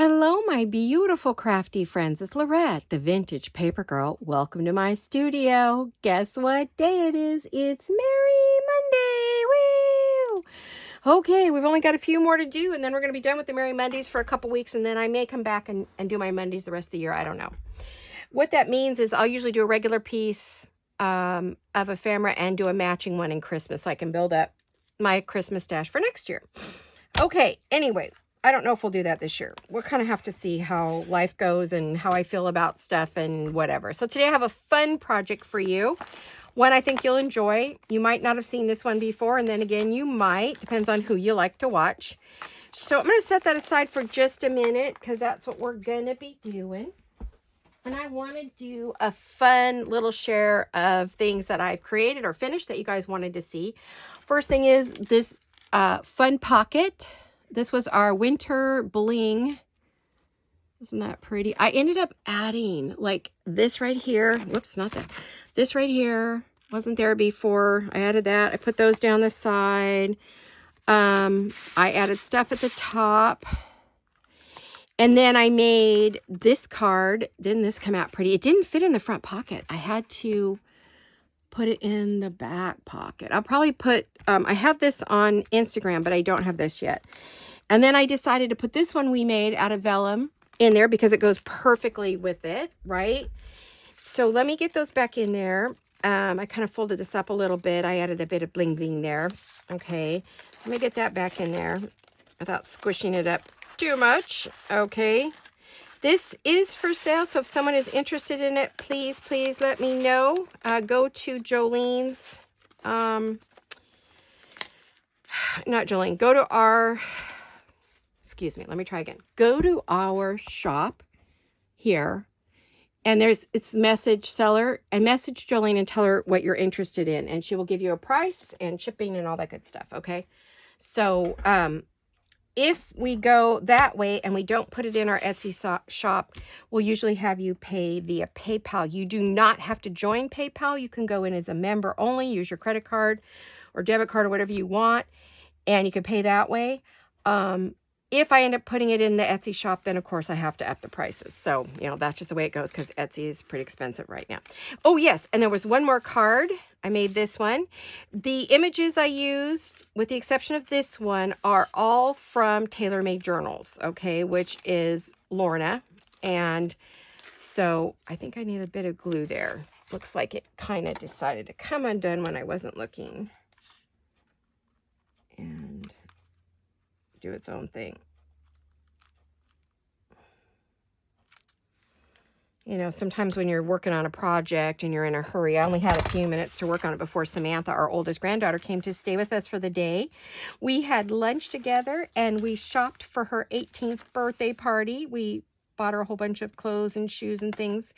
Hello, my beautiful crafty friends. It's Laurette, the vintage paper girl. Welcome to my studio. Guess what day it is? It's Merry Monday. Woo! Okay, we've only got a few more to do, and then we're going to be done with the Merry Mondays for a couple weeks, and then I may come back and do my Mondays the rest of the year. I don't know. What that means is I'll usually do a regular piece of ephemera and do a matching one in Christmas, so I can build up my Christmas stash for next year. Okay, anyway. I don't know if we'll do that this year. We'll kind of have to see how life goes and how I feel about stuff and whatever. So today I have a fun project for you. One I think you'll enjoy. You might not have seen this one before, and then again, you might. Depends on who you like to watch. So I'm going to set that aside for just a minute because that's what we're going to be doing. And I want to do a fun little share of things that I've created or finished that you guys wanted to see. First thing is this fun pocket. This was our winter bling. Isn't that pretty? I ended up adding like this right here. Whoops, not that. This right here wasn't there before. I added that. I put those down the side. I added stuff at the top. And then I made this card. Didn't this come out pretty? It didn't fit in the front pocket. I had to put it in the back pocket. I'll probably put, I have this on Instagram, but I don't have this yet. And then I decided to put this one we made out of vellum in there because it goes perfectly with it, right? So let me get those back in there. I kind of folded this up a little bit. I added a bit of bling bling there. Okay, let me get that back in there without squishing it up too much. Okay. This is for sale, so if someone is interested in it, please let me know. Go to Jolene's, not Jolene, go to our, excuse me, let me try again. Go to our shop here, and it's message seller, and message Jolene and tell her what you're interested in, and she will give you a price and shipping and all that good stuff, okay? So, if we go that way and we don't put it in our Etsy shop, we'll usually have you pay via PayPal. You do not have to join PayPal. You can go in as a member only, use your credit card or debit card or whatever you want, and you can pay that way. If I end up putting it in the Etsy shop, then of course I have to up the prices. So, that's just the way it goes because Etsy is pretty expensive right now. Oh, yes. And there was one more card. I made this one. The images I used, with the exception of this one, are all from TaylorMade Journals, okay, which is Lorna. And so I think I need a bit of glue there. Looks like it kind of decided to come undone when I wasn't looking. And do its own thing. Sometimes when you're working on a project and you're in a hurry, I only had a few minutes to work on it before Samantha, our oldest granddaughter, came to stay with us for the day. We had lunch together and we shopped for her 18th birthday party. We bought her a whole bunch of clothes and shoes and things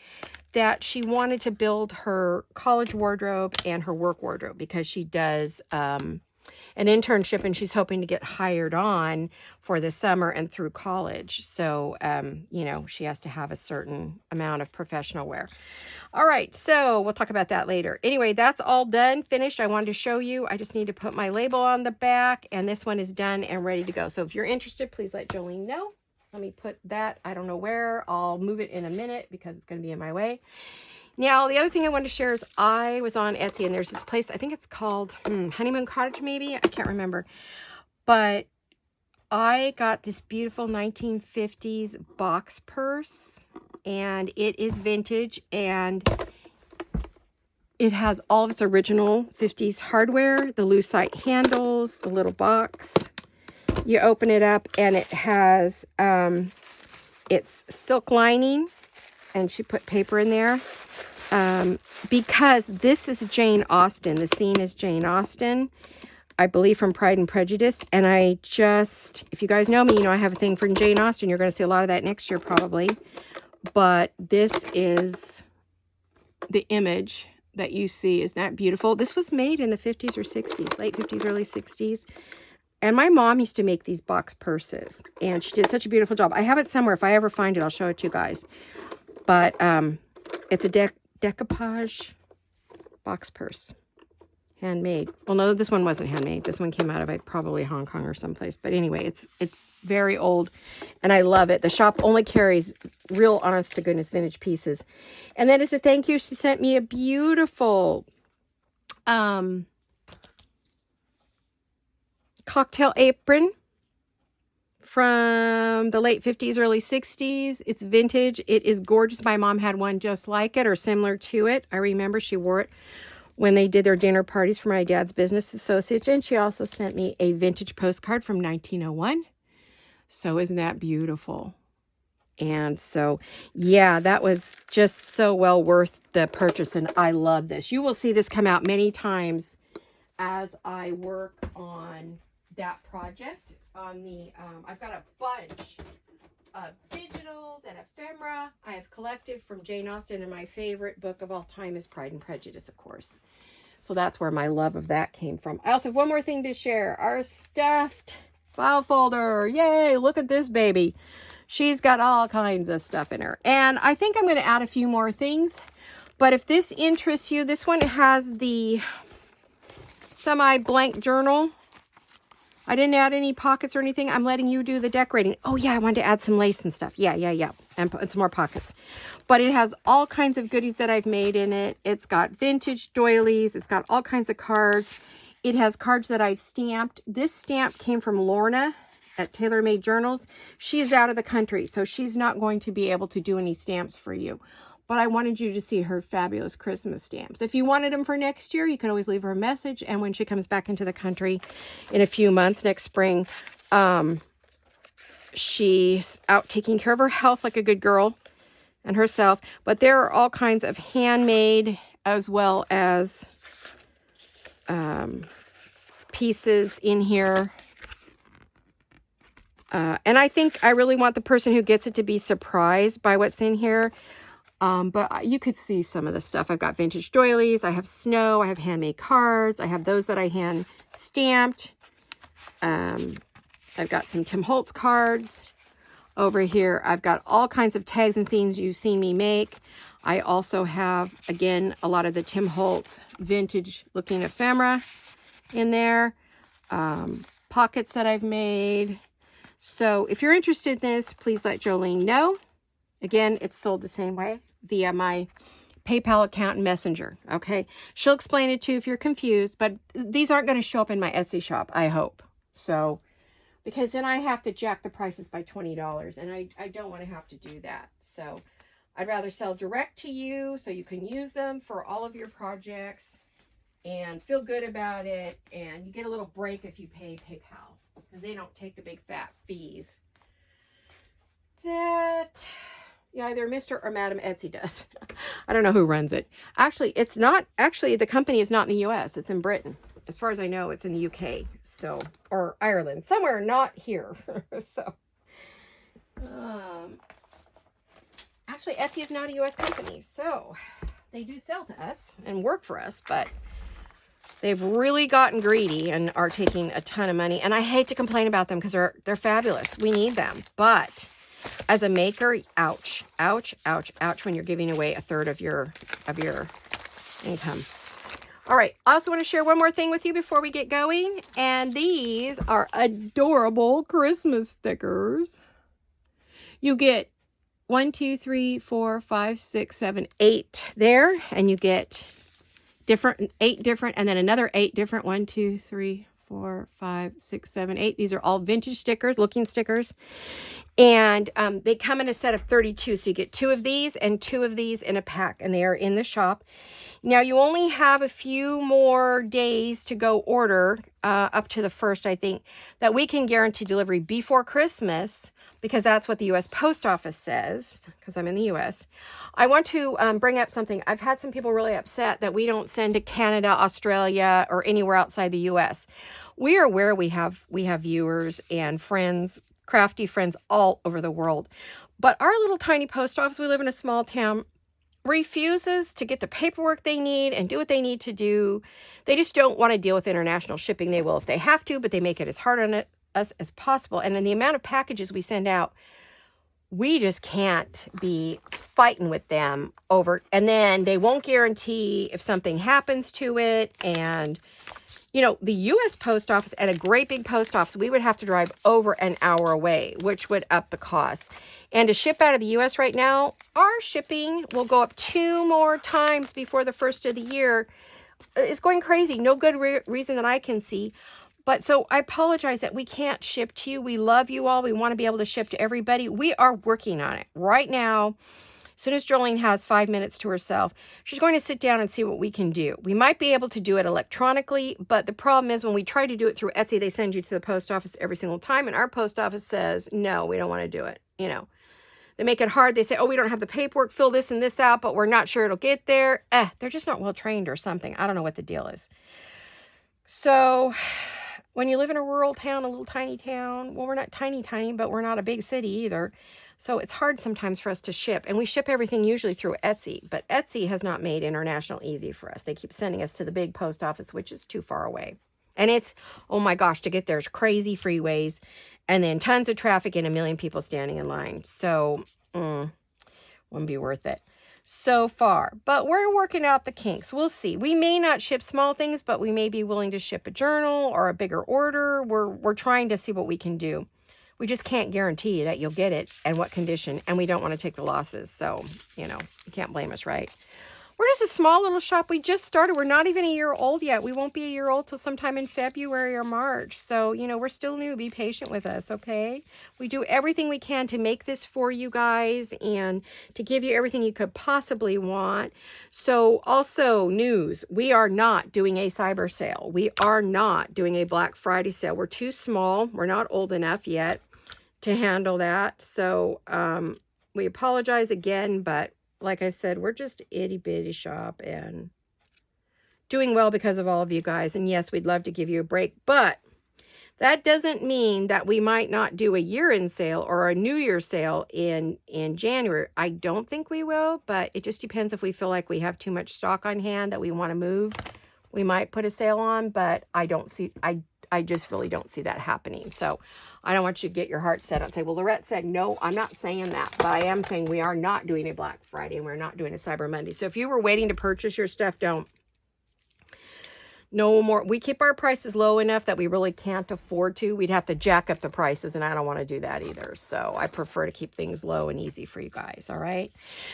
that she wanted to build her college wardrobe and her work wardrobe because she does an internship and she's hoping to get hired on for the summer and through college. So, she has to have a certain amount of professional wear. All right, so we'll talk about that later. Anyway, that's all done, finished. I wanted to show you. I just need to put my label on the back, and this one is done and ready to go. So if you're interested, please let Jolene know. Let me put that, I don't know where. I'll move it in a minute because it's going to be in my way. Now, the other thing I wanted to share is I was on Etsy, and there's this place, I think it's called Honeymoon Cottage, maybe? I can't remember. But I got this beautiful 1950s box purse, and it is vintage, and it has all of its original 50s hardware, the lucite handles, the little box. You open it up, and it has its silk lining, and she put paper in there. Because this is Jane Austen. The scene is Jane Austen, I believe, from Pride and Prejudice. And if you guys know me, I have a thing for Jane Austen. You're going to see a lot of that next year probably. But this is the image that you see. Isn't that beautiful? This was made in the 50s or 60s, late 50s, early 60s. And my mom used to make these box purses. And she did such a beautiful job. I have it somewhere. If I ever find it, I'll show it to you guys. But it's a decoupage box purse, handmade. Well, no, this one wasn't handmade. This one came out of probably Hong Kong or someplace. But anyway, it's very old, And I love it. The shop only carries real honest to goodness vintage pieces. And then as a thank you, she sent me a beautiful cocktail apron from the late 50s, early 60s. It's vintage. It is gorgeous. My mom had one just like it or similar to it. I remember she wore it when they did their dinner parties for my dad's business associates. And she also sent me a vintage postcard from 1901. So isn't that beautiful? And so, yeah, that was just so well worth the purchase. And I love this. You will see this come out many times as I work on that project. On the, I've got a bunch of digitals and ephemera I have collected from Jane Austen, and my favorite book of all time is Pride and Prejudice, of course. So that's where my love of that came from. I also have one more thing to share. Our stuffed file folder. Yay, look at this baby. She's got all kinds of stuff in her. And I think I'm going to add a few more things. But if this interests you, this one has the semi-blank journal. I didn't add any pockets or anything. I'm letting you do the decorating. Oh, yeah, I wanted to add some lace and stuff. Yeah. And some more pockets. But it has all kinds of goodies that I've made in it. It's got vintage doilies. It's got all kinds of cards. It has cards that I've stamped. This stamp came from Lorna at Tailor Made Journals. She is out of the country, so she's not going to be able to do any stamps for you. But I wanted you to see her fabulous Christmas stamps. If you wanted them for next year, you can always leave her a message. And when she comes back into the country in a few months, next spring, she's out taking care of her health like a good girl and herself. But there are all kinds of handmade as well as pieces in here. And I think I really want the person who gets it to be surprised by what's in here. But you could see some of the stuff. I've got vintage doilies. I have snow. I have handmade cards. I have those that I hand stamped. I've got some Tim Holtz cards over here. I've got all kinds of tags and themes you've seen me make. I also have, again, a lot of the Tim Holtz vintage looking ephemera in there. Pockets that I've made. So if you're interested in this, please let Jolene know. Again, it's sold the same way via my PayPal account and Messenger, okay? She'll explain it to you if you're confused, but these aren't going to show up in my Etsy shop, I hope. So, because then I have to jack the prices by $20, and I don't want to have to do that. So, I'd rather sell direct to you so you can use them for all of your projects and feel good about it, and you get a little break if you pay PayPal, because they don't take the big fat fees that... yeah, either Mr. or Madam Etsy does. I don't know who runs it. Actually, it's not, actually, the company is not in the U.S. It's in Britain. As far as I know, it's in the U.K. So, or Ireland. Somewhere not here. So, actually, Etsy is not a U.S. company. So, they do sell to us and work for us, but they've really gotten greedy and are taking a ton of money. And I hate to complain about them because they're fabulous. We need them. But... as a maker, ouch, ouch, ouch, ouch, when you're giving away a third of your income. All right, I also want to share one more thing with you before we get going. And these are adorable Christmas stickers. You get 1, 2, 3, 4, 5, 6, 7, 8 there. And you get 8 different, and then another 8 different. 1, 2, 3, 4, 5, 6, 7, 8. These are all vintage stickers, looking stickers. And they come in a set of 32. So you get 2 of these and 2 of these in a pack. And they are in the shop. Now, you only have a few more days to go order, up to the 1st, I think, that we can guarantee delivery before Christmas, because that's what the U.S. Post Office says, because I'm in the U.S. I want to bring up something. I've had some people really upset that we don't send to Canada, Australia, or anywhere outside the U.S. We are aware we have viewers and friends, crafty friends all over the world. But our little tiny post office, we live in a small town, refuses to get the paperwork they need and do what they need to do. They just don't want to deal with international shipping. They will if they have to, but they make it as hard on us as possible. And in the amount of packages we send out, we just can't be fighting with them over, and then they won't guarantee if something happens to it. And, you know, the U.S. post office, at a great big post office, we would have to drive over an hour away, which would up the cost. And to ship out of the U.S. right now, our shipping will go up 2 more times before the first of the year. It's going crazy. No good reason that I can see. But so I apologize that we can't ship to you. We love you all. We want to be able to ship to everybody. We are working on it right now. As soon as Jolene has 5 minutes to herself, she's going to sit down and see what we can do. We might be able to do it electronically, but the problem is when we try to do it through Etsy, they send you to the post office every single time, and our post office says, no, we don't want to do it. You know, they make it hard. They say, oh, we don't have the paperwork, fill this and this out, but we're not sure it'll get there. They're just not well trained or something. I don't know what the deal is. So when you live in a rural town, a little tiny town, well, we're not tiny, but we're not a big city either. So it's hard sometimes for us to ship. And we ship everything usually through Etsy. But Etsy has not made international easy for us. They keep sending us to the big post office, which is too far away. And it's, oh my gosh, to get there's crazy freeways. And then tons of traffic and a million people standing in line. So, wouldn't be worth it so far. But we're working out the kinks. We'll see. We may not ship small things, but we may be willing to ship a journal or a bigger order. We're trying to see what we can do. We just can't guarantee that you'll get it and what condition, and we don't want to take the losses. So, you know, you can't blame us, right? We're just a small little shop. We just started. We're not even a year old yet. We won't be a year old till sometime in February or March. So, you know, we're still new. Be patient with us, okay? We do everything we can to make this for you guys and to give you everything you could possibly want. So, also news, we are not doing a cyber sale. We are not doing a Black Friday sale. We're too small. We're not old enough yet to handle that. So, we apologize again, but like I said, we're just an itty-bitty shop and doing well because of all of you guys. And yes, we'd love to give you a break, but that doesn't mean that we might not do a year-end sale or a New Year's sale in January. I don't think we will, but it just depends if we feel like we have too much stock on hand that we want to move. We might put a sale on, but I just really don't see that happening. So I don't want you to get your heart set on say, well, Laurette said, no, I'm not saying that, but I am saying we are not doing a Black Friday and we're not doing a Cyber Monday. So if you were waiting to purchase your stuff, don't. No more. We keep our prices low enough that we really can't afford to. We'd have to jack up the prices, and I don't want to do that either. So I prefer to keep things low and easy for you guys, all right?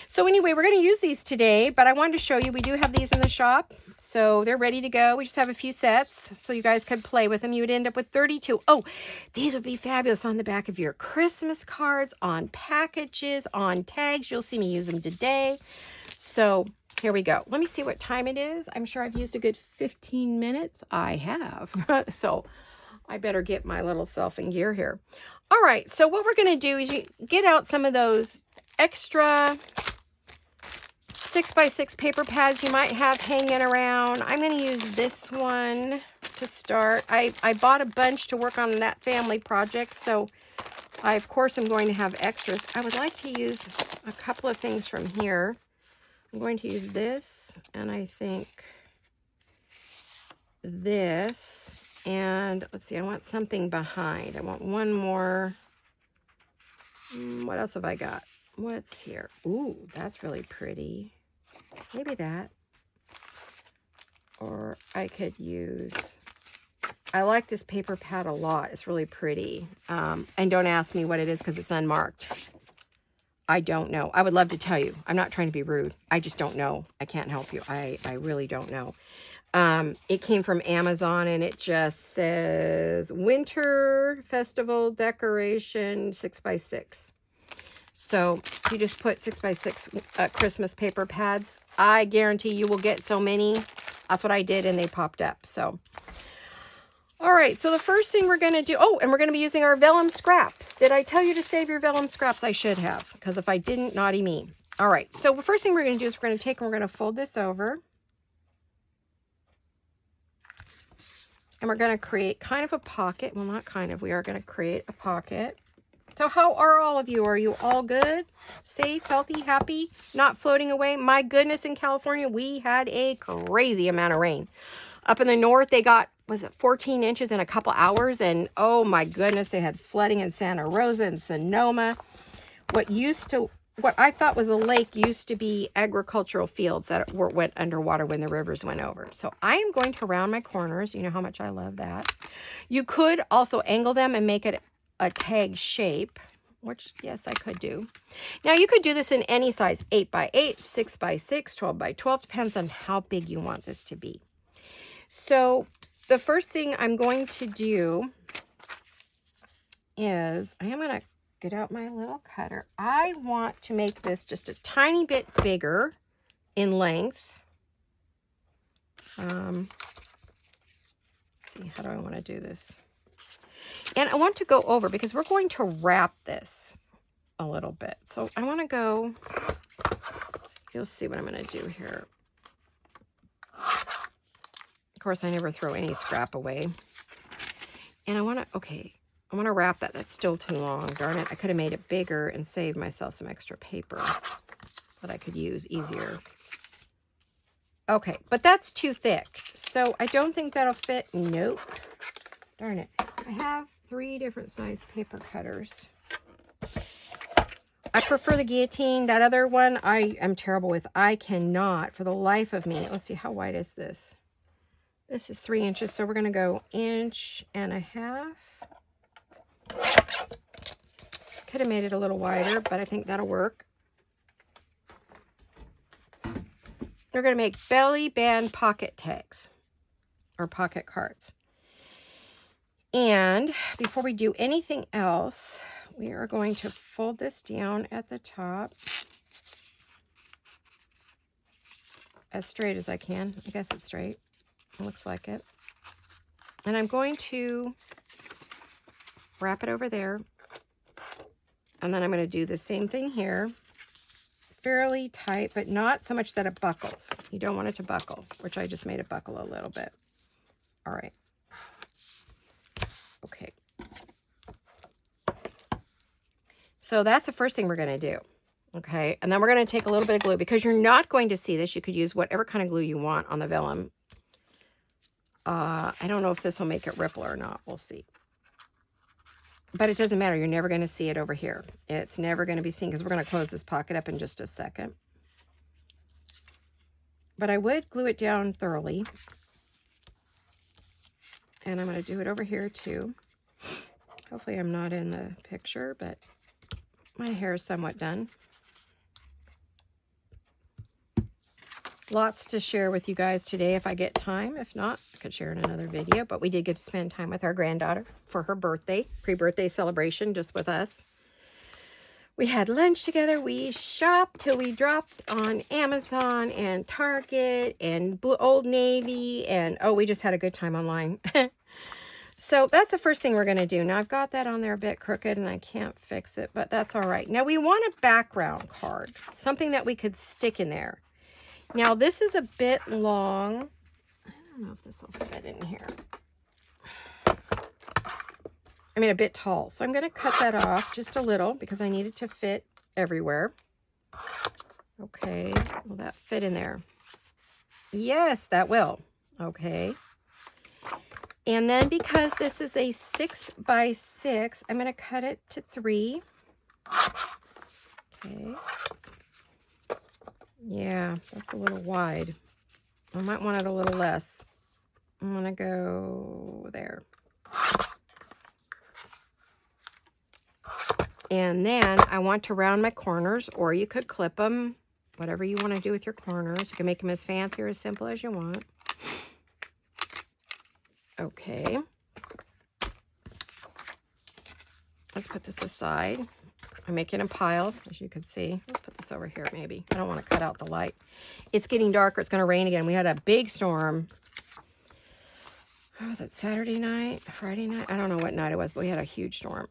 So anyway, we're going to use these today, but I wanted to show you we do have these in the shop. So they're ready to go. We just have a few sets so you guys could play with them. You would end up with 32. Oh, these would be fabulous on the back of your Christmas cards, on packages, on tags. You'll see me use them today. So here we go. Let me see what time it is. I'm sure I've used a good 15 minutes. I have. So I better get my little self in gear here. All right. So what we're going to do is you get out some of those extra 6x6 paper pads you might have hanging around. I'm going to use this one to start. I bought a bunch to work on that family project. So I, of course, am going to have extras. I would like to use a couple of things from here. I'm going to use this, and I think this, and let's see, I want something behind. I want one more. What else have I got? What's here? Ooh, that's really pretty. Maybe that. Or I could use, I like this paper pad a lot. It's really pretty. And don't ask me what it is because it's unmarked. I don't know. I would love to tell you. I'm not trying to be rude. I just don't know. I can't help you. I really don't know. It came from Amazon, and it just says Winter Festival Decoration 6x6. So you just put 6x6 Christmas paper pads. I guarantee you will get so many. That's what I did, and they popped up. So all right, so the first thing we're going to do, oh, and we're going to be using our vellum scraps. Did I tell you to save your vellum scraps? I should have, because if I didn't, naughty me. All right, so the first thing we're going to do is we're going to take and we're going to fold this over. And we're going to create kind of a pocket. Well, not kind of. We are going to create a pocket. So how are all of you? Are you all good? Safe, healthy, happy, not floating away? My goodness, in California, we had a crazy amount of rain. Up in the north, they got, was it 14 inches in a couple hours? And oh my goodness, they had flooding in Santa Rosa and Sonoma. what I thought was a lake used to be agricultural fields that went underwater when the rivers went over. So I am going to round my corners. You know how much I love that. You could also angle them and make it a tag shape, which, yes, I could do. Now, you could do this in any size, 8 by 8, 6 by 6, 12 by 12, depends on how big you want this to be. So the first thing I'm going to do is I am going to get out my little cutter. I want to make this just a tiny bit bigger in length. Let's see, how do I want to do this? And I want to go over because we're going to wrap this a little bit. So I want to go, you'll see what I'm going to do here. Of course, I never throw any scrap away. And I want to, okay, I want to wrap that. That's still too long. Darn it. I could have made it bigger and saved myself some extra paper that I could use easier. Okay, but that's too thick. So I don't think that'll fit. Nope. Darn it. I have 3 different size paper cutters. I prefer the guillotine. That other one I am terrible with. I cannot, for the life of me. Let's see, how wide is this? This is 3 inches, so we're going to go 1.5 inches. Could have made it a little wider, but I think that'll work. They're going to make Bellyband pocket tags or pocket cards. And before we do anything else, we are going to fold this down at the top as straight as I can. I guess it's straight. It looks like it. And I'm going to wrap it over there. And then I'm going to do the same thing here. Fairly tight, but not so much that it buckles. You don't want it to buckle, which I just made it buckle a little bit. All right. Okay. So that's the first thing we're going to do. Okay. And then we're going to take a little bit of glue because you're not going to see this. You could use whatever kind of glue you want on the vellum. I don't know if this will make it ripple or not. We'll see. But it doesn't matter. You're never going to see it over here. It's never going to be seen because we're going to close this pocket up in just a second. But I would glue it down thoroughly. And I'm going to do it over here too. Hopefully I'm not in the picture, but my hair is somewhat done. Lots to share with you guys today if I get time. If not, I could share in another video. But we did get to spend time with our granddaughter for her birthday, pre-birthday celebration just with us. We had lunch together. We shopped till we dropped on Amazon and Target and Old Navy. And, oh, we just had a good time online. So that's the first thing we're going to do. Now, I've got that on there a bit crooked and I can't fix it, but that's all right. Now, we want a background card, something that we could stick in there. Now, this is a bit long. I don't know if this will fit in here. I mean, a bit tall. So I'm going to cut that off just a little because I need it to fit everywhere. Okay. Will that fit in there? Yes, that will. Okay. And then because this is a 6 by 6, I'm going to cut it to 3. Okay. Yeah, that's a little wide. I might want it a little less. I'm going to go there. And then I want to round my corners, or you could clip them, whatever you want to do with your corners. You can make them as fancy or as simple as you want. Okay. Let's put this aside. I'm making a pile, as you can see. Let's put this over here, maybe. I don't want to cut out the light. It's getting darker. It's going to rain again. We had a big storm. Was it Saturday night? Friday night? I don't know what night it was, but we had a huge storm.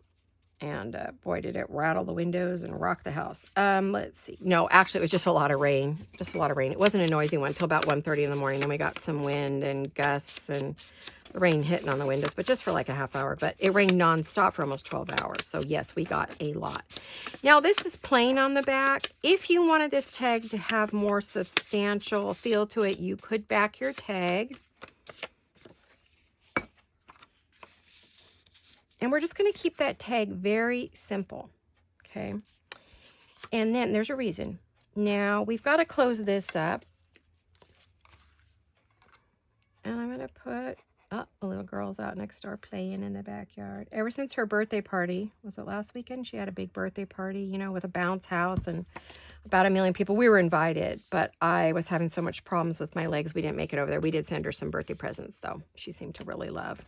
And boy, did it rattle the windows and rock the house. Let's see. No, actually, it was just a lot of rain. Just a lot of rain. It wasn't a noisy one until about 1:30 in the morning. Then we got some wind and gusts and rain hitting on the windows, but just for like a half hour. But it rained nonstop for almost 12 hours. So yes, we got a lot. Now, this is plain on the back. If you wanted this tag to have more substantial feel to it, you could back your tag. And we're just going to keep that tag very simple, okay? And then there's a reason. Now we've got to close this up. And I'm going to put, oh, the little girl's out next door playing in the backyard. Ever since her birthday party, was it last weekend? She had a big birthday party, you know, with a bounce house and about 1 million people. We were invited, but I was having so much problems with my legs, we didn't make it over there. We did send her some birthday presents, though. She seemed to really love.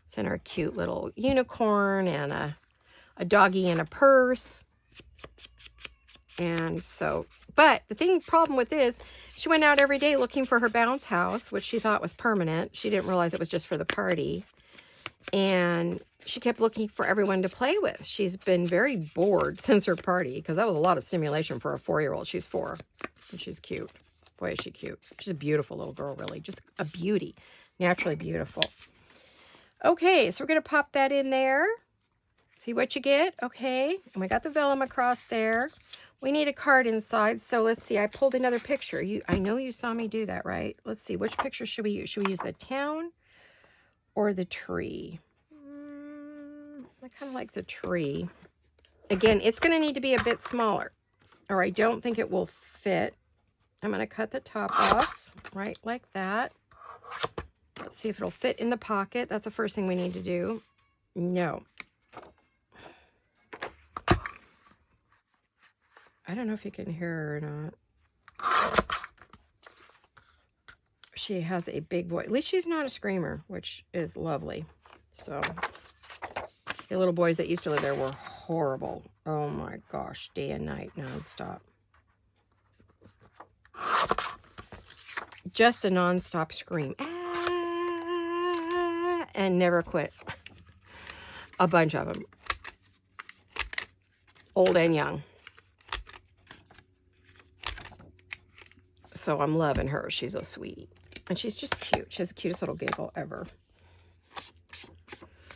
Sent her a cute little unicorn and a doggy in a purse. And so, but the problem with this, she went out every day looking for her bounce house, which she thought was permanent. She didn't realize it was just for the party. And she kept looking for everyone to play with. She's been very bored since her party, because that was a lot of stimulation for a 4-year-old. She's 4, and she's cute. Boy, is she cute. She's a beautiful little girl, really. Just a beauty. Naturally beautiful. Okay, so we're going to pop that in there. See what you get? Okay, and we got the vellum across there. We need a card inside, so let's see. I pulled another picture. I know you saw me do that, right? Let's see. Which picture should we use? Should we use the town or the tree? I kind of like the tree. Again, it's going to need to be a bit smaller, or I don't think it will fit. I'm going to cut the top off, right like that. Let's see if it'll fit in the pocket. That's the first thing we need to do. No. I don't know if you can hear her or not. She has a big voice. At least she's not a screamer, which is lovely. So, the little boys that used to live there were horrible. Oh my gosh, day and night, nonstop. Just a nonstop scream. Ah, and never quit. A bunch of them. Old and young. So I'm loving her. She's a sweetie. And she's just cute. She has the cutest little giggle ever.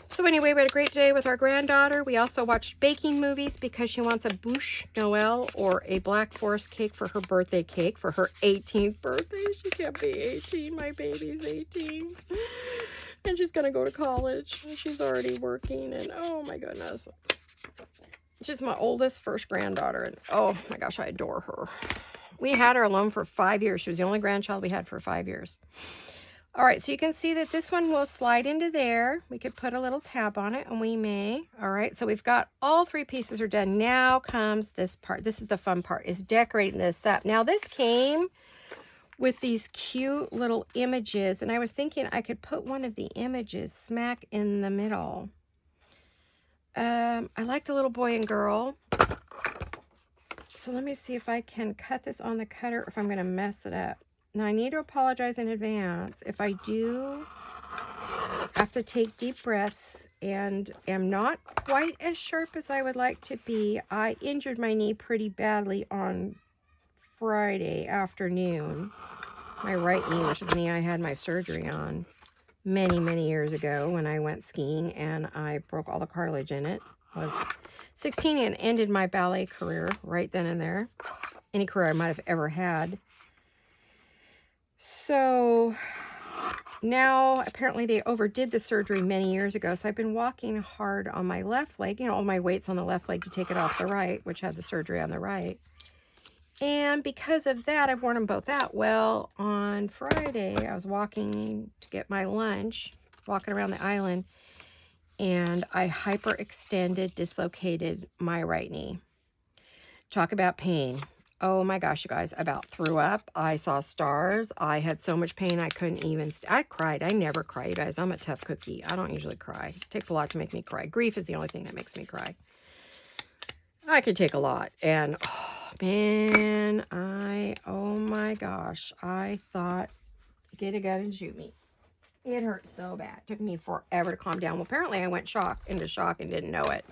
So anyway, we had a great day with our granddaughter. We also watched baking movies because she wants a bûche Noël or a Black Forest cake for her birthday cake for her 18th birthday. She can't be 18. My baby's 18. And she's going to go to college. She's already working. And oh my goodness. She's my oldest first granddaughter. And oh my gosh, I adore her. We had her alone for 5 years. She was the only grandchild we had for 5 years. All right, so you can see that this one will slide into there. We could put a little tab on it, and we may. All right, so we've got all 3 pieces are done. Now comes this part. This is the fun part, is decorating this up. Now, this came with these cute little images, and I was thinking I could put one of the images smack in the middle. I like the little boy and girl. So let me see if I can cut this on the cutter or if I'm going to mess it up. Now, I need to apologize in advance. If I do have to take deep breaths and am not quite as sharp as I would like to be, I injured my knee pretty badly on Friday afternoon. My right knee, which is the knee I had my surgery on many, many years ago when I went skiing, and I broke all the cartilage in it. I was 16 and ended my ballet career right then and there. Any career I might have ever had. So now apparently they overdid the surgery many years ago. So I've been walking hard on my left leg, you know, all my weight's on the left leg to take it off the right, which had the surgery on the right. And because of that, I've worn them both out. Well, on Friday, I was walking to get my lunch, walking around the island, and I hyperextended, dislocated my right knee. Talk about pain. Oh my gosh, you guys, I about threw up. I saw stars. I had so much pain I couldn't even, I cried. I never cry, you guys. I'm a tough cookie. I don't usually cry. It takes a lot to make me cry. Grief is the only thing that makes me cry. I could take a lot. And, oh man, oh my gosh, I thought, get a gun and shoot me. It hurt so bad. It took me forever to calm down. Well, apparently I went into shock and didn't know it.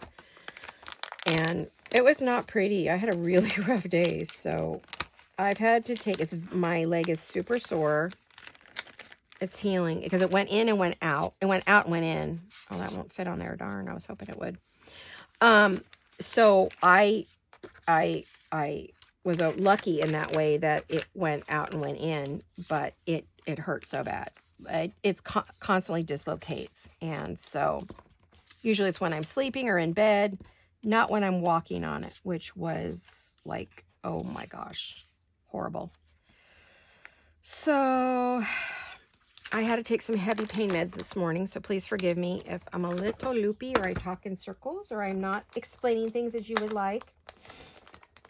And it was not pretty. I had a really rough day. So I've had to take, my leg is super sore. It's healing because it went in and went out. It went out and went in. Oh, that won't fit on there. Darn, I was hoping it would. So I was lucky in that way that it went out and went in, but it hurt so bad. It's constantly dislocates. And so usually it's when I'm sleeping or in bed Not when I'm walking on it, which was like, oh my gosh, horrible. So I had to take some heavy pain meds this morning, so please forgive me if I'm a little loopy or I talk in circles or I'm not explaining things as you would like.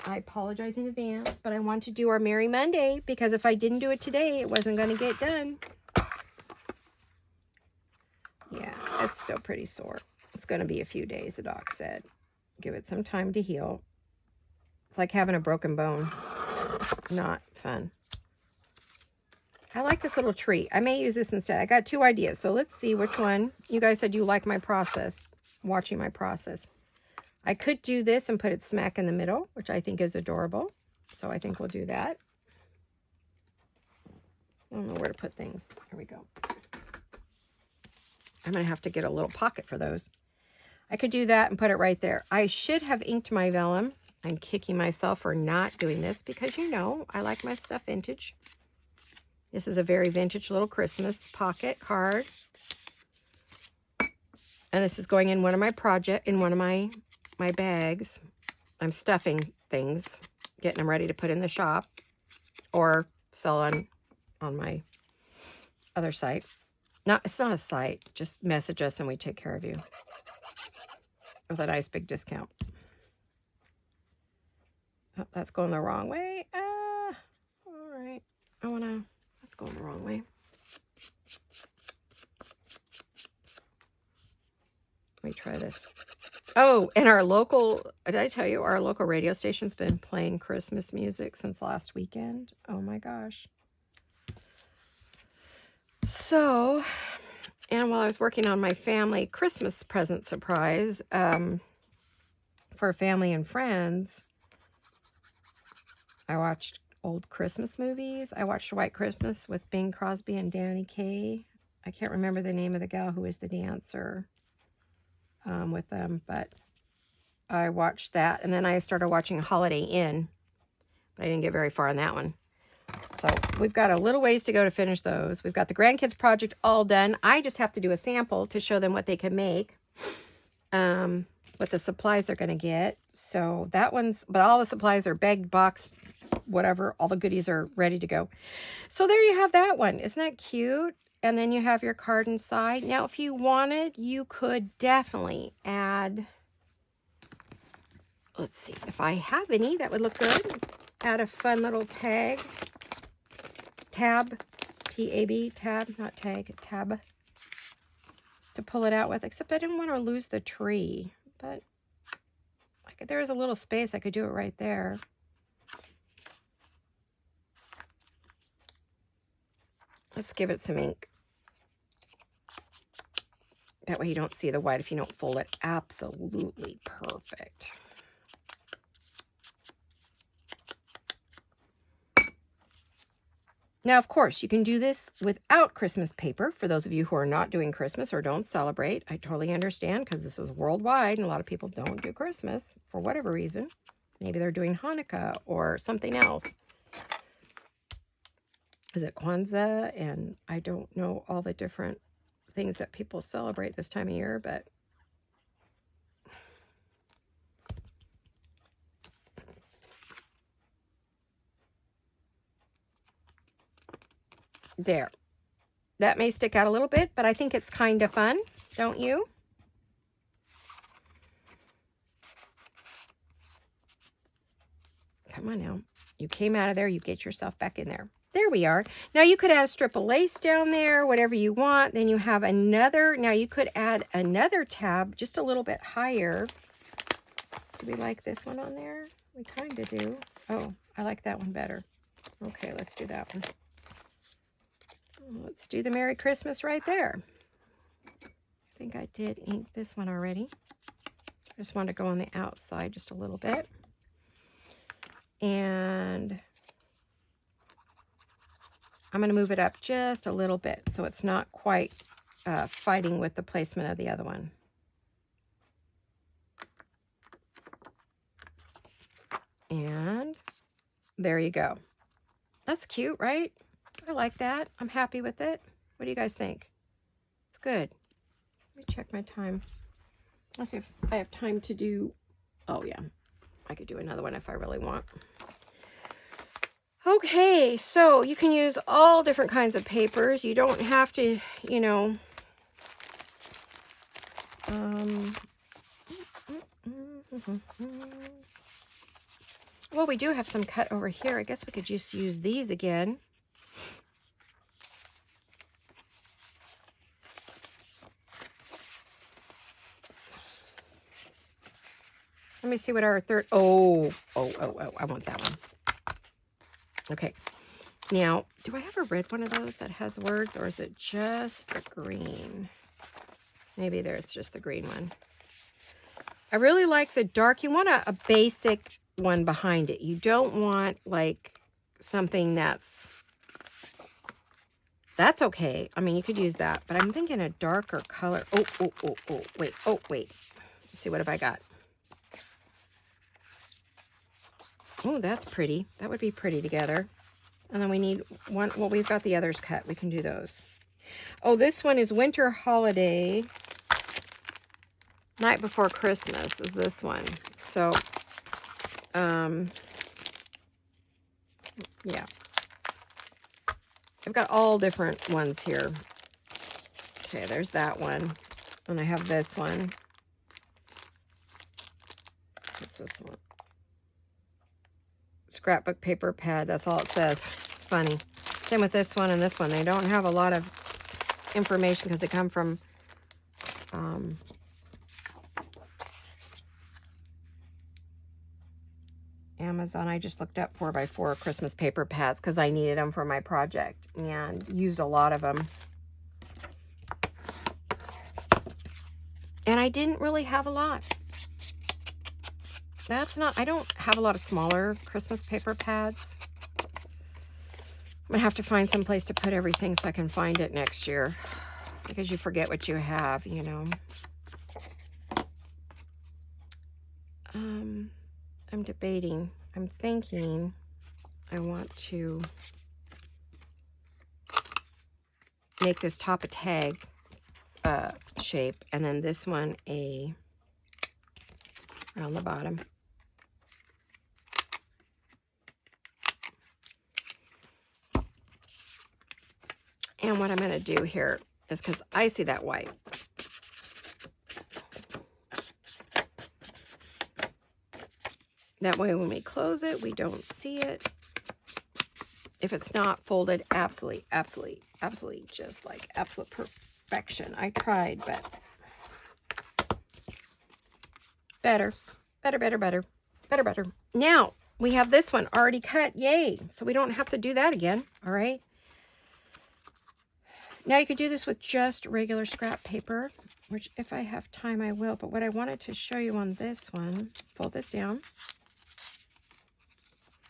I apologize in advance, but I want to do our Merry Monday because if I didn't do it today, it wasn't going to get done. Yeah, it's still pretty sore. It's going to be a few days, the doc said. Give it some time to heal. It's like having a broken bone. Not fun. I like this little tree. I may use this instead. I got 2 ideas, so let's see which one. You guys said you like my process, watching my process. I could do this and put it smack in the middle, which I think is adorable. So I think we'll do that. I don't know where to put things. Here we go. I'm going to have to get a little pocket for those. I could do that and put it right there. I should have inked my vellum. I'm kicking myself for not doing this because, you know, I like my stuff vintage. This is a very vintage little Christmas pocket card. And this is going in one of my my bags. I'm stuffing things, getting them ready to put in the shop or sell on my other site. It's not a site. Just message us and we take care of you with a nice big discount. Oh, that's going the wrong way. All right. That's going the wrong way. Let me try this. Oh, and did I tell you, our local radio station's been playing Christmas music since last weekend. Oh my gosh. So, and while I was working on my family Christmas present surprise for family and friends, I watched old Christmas movies. I watched White Christmas with Bing Crosby and Danny Kaye. I can't remember the name of the gal who was the dancer with them, but I watched that. And then I started watching Holiday Inn, but I didn't get very far on that one. So we've got a little ways to go to finish those. We've got the grandkids project all done. I just have to do a sample to show them what they can make, what the supplies they're going to get. So that one's, but all the supplies are bagged, boxed, whatever. All the goodies are ready to go. So there you have that one. Isn't that cute? And then you have your card inside. Now, if you wanted, you could definitely add, let's see, if I have any, that would look good. Add a fun little tab, T-A-B, tab, not tag, tab, to pull it out with, except I didn't want to lose the tree, but there is a little space. I could do it right there. Let's give it some ink. That way you don't see the white if you don't fold it. Absolutely perfect. Now, of course, you can do this without Christmas paper. For those of you who are not doing Christmas or don't celebrate, I totally understand because this is worldwide and a lot of people don't do Christmas for whatever reason. Maybe they're doing Hanukkah or something else. Is it Kwanzaa? And I don't know all the different things that people celebrate this time of year, but there. That may stick out a little bit, but I think it's kind of fun, don't you? Come on now. You came out of there, you get yourself back in there. There we are. Now you could add a strip of lace down there, whatever you want. Then you have another, now you could add another tab just a little bit higher. Do we like this one on there? We kind of do. Oh, I like that one better. Okay, let's do that one. Let's do the Merry Christmas right there. I think I did ink this one already. I just want to go on the outside just a little bit. And I'm going to move it up just a little bit so it's not quite fighting with the placement of the other one. And there you go. That's cute, right? I like that. I'm happy with it. What do you guys think? It's good. Let me check my time. Let's see if I have time to do Oh yeah, I could do another one if I really want. Okay, so you can use all different kinds of papers. You don't have to, you know, well, we do have some cut over here. I guess we could just use these again. Let me see what our third, oh, I want that one. Okay, now, do I have a red one of those that has words, or is it just the green? Maybe there, it's just the green one. I really like the dark. You want a basic one behind it. You don't want, like, something that's okay. I mean, you could use that, but I'm thinking a darker color. Wait. Let's see, what have I got? Oh, that's pretty. That would be pretty together. And then we need one. Well, we've got the others cut. We can do those. Oh, this one is Winter Holiday. Night Before Christmas is this one. So, yeah. I've got all different ones here. Okay, there's that one. And I have this one. What's this one? Scrapbook paper pad. That's all it says. Funny. Same with this one and this one. They don't have a lot of information because they come from Amazon. I just looked up 4x4 Christmas paper pads because I needed them for my project and used a lot of them. And I didn't really have a lot. I don't have a lot of smaller Christmas paper pads. I'm going to have to find some place to put everything so I can find it next year. Because you forget what you have, you know. I'm debating. I'm thinking I want to make this top a tag shape. And then this one around the bottom. And what I'm going to do here is, because I see that white. That way when we close it, we don't see it. If it's not folded, absolutely, just like absolute perfection. I tried, but better. Now, we have this one already cut. Yay. So we don't have to do that again. All right. Now you could do this with just regular scrap paper, which if I have time, I will. But what I wanted to show you on this one, fold this down.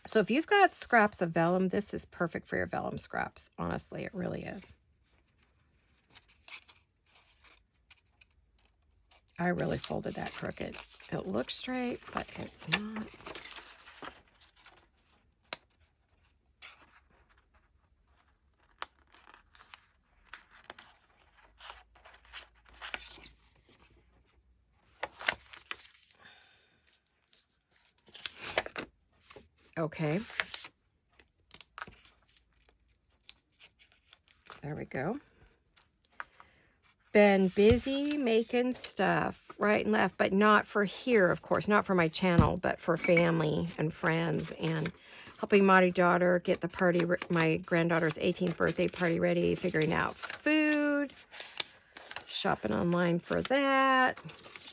So if you've got scraps of vellum, this is perfect for your vellum scraps. Honestly, it really is. I really folded that crooked. It looks straight, but it's not. Okay. There we go. Been busy making stuff right and left, but not for here, of course, not for my channel, but for family and friends, and helping my daughter get the party, my granddaughter's 18th birthday party ready, figuring out food, shopping online for that,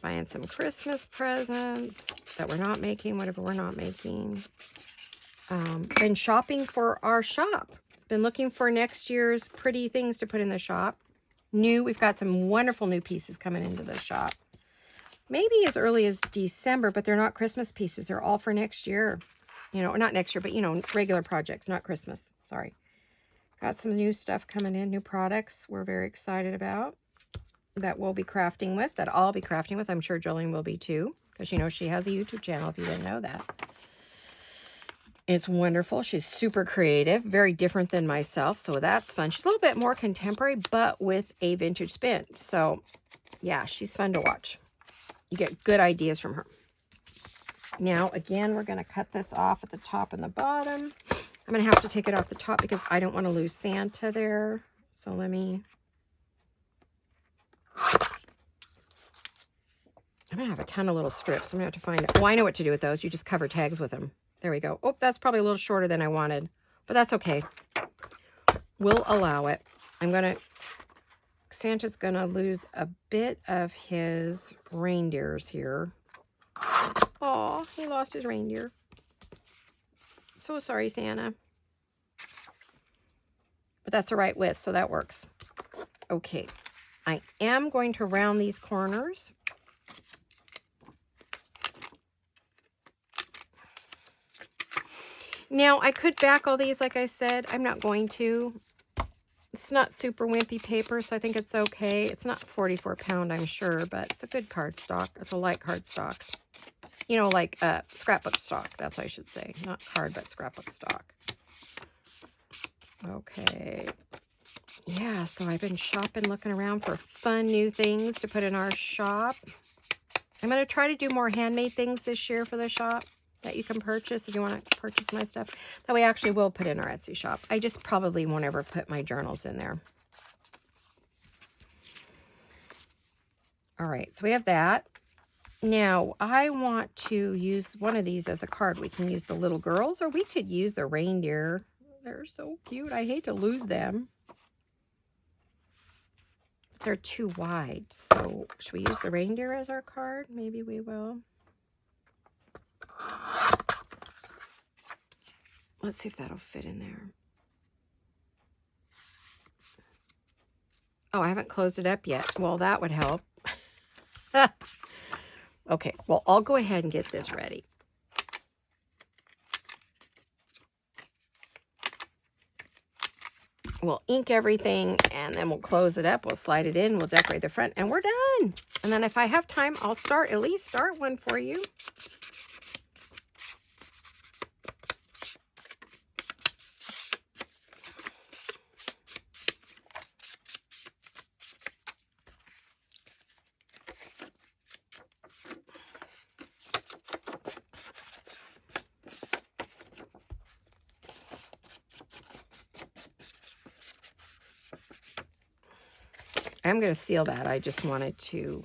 buying some Christmas presents that we're not making, whatever we're not making. Been shopping for our shop. Been looking for next year's pretty things to put in the shop. We've got some wonderful new pieces coming into the shop. Maybe as early as December, but they're not Christmas pieces. They're all for next year. You know, not next year, but, you know, regular projects, not Christmas. Sorry. Got some new stuff coming in, new products we're very excited about that we'll be crafting with, that I'll be crafting with. I'm sure Jolene will be too, because, you know, she has a YouTube channel if you didn't know that. It's wonderful. She's super creative, very different than myself, so that's fun. She's a little bit more contemporary, but with a vintage spin. So, yeah, she's fun to watch. You get good ideas from her. Now, again, we're going to cut this off at the top and the bottom. I'm going to have to take it off the top because I don't want to lose Santa there. So let me... I'm going to have a ton of little strips. I'm going to have to find... Oh, I know what to do with those. You just cover tags with them. There we go. Oh, that's probably a little shorter than I wanted. But that's okay. We'll allow it. I'm going to... Santa's going to lose a bit of his reindeers here. Oh, he lost his reindeer. So sorry, Santa. But that's the right width, so that works. Okay. I am going to round these corners. Now, I could back all these, like I said. I'm not going to. It's not super wimpy paper, so I think it's okay. It's not 44 pound, I'm sure, but it's a good cardstock. It's a light cardstock. You know, like scrapbook stock, that's what I should say. Not card, but scrapbook stock. Okay. Yeah, so I've been shopping, looking around for fun new things to put in our shop. I'm going to try to do more handmade things this year for the shop that you can purchase if you want to purchase my stuff. That we actually will put in our Etsy shop. I just probably won't ever put my journals in there. All right, so we have that. Now, I want to use one of these as a card. We can use the little girls, or we could use the reindeer. They're so cute. I hate to lose them. They're too wide. So, should we use the reindeer as our card? Maybe we will. Let's see if that'll fit in there. Oh, I haven't closed it up yet. Well, that would help. Okay, well, I'll go ahead and get this ready. We'll ink everything, and then we'll close it up. We'll slide it in. We'll decorate the front, and we're done. And then if I have time, I'll at least start one for you. I'm going to seal that. I just wanted to...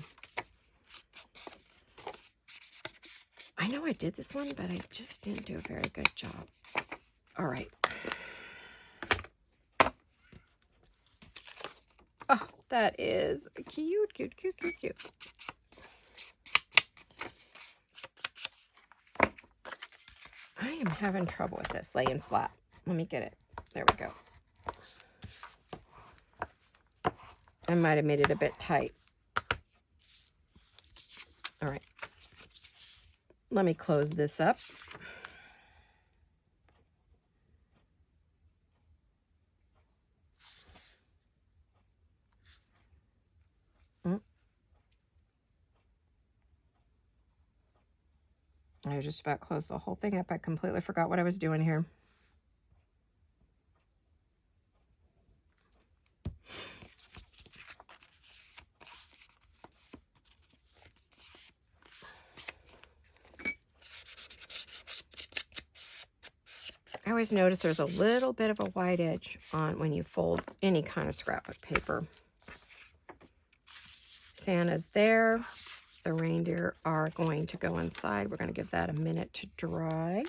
I know I did this one, but I just didn't do a very good job. All right. Oh, that is cute, cute, cute, cute, cute. I am having trouble with this laying flat. Let me get it. There we go. I might have made it a bit tight. All right. Let me close this up. I just about closed the whole thing up. I completely forgot what I was doing here. I always notice there's a little bit of a wide edge on when you fold any kind of scrapbook paper. Santa's there. The reindeer are going to go inside. We're going to give that a minute to dry.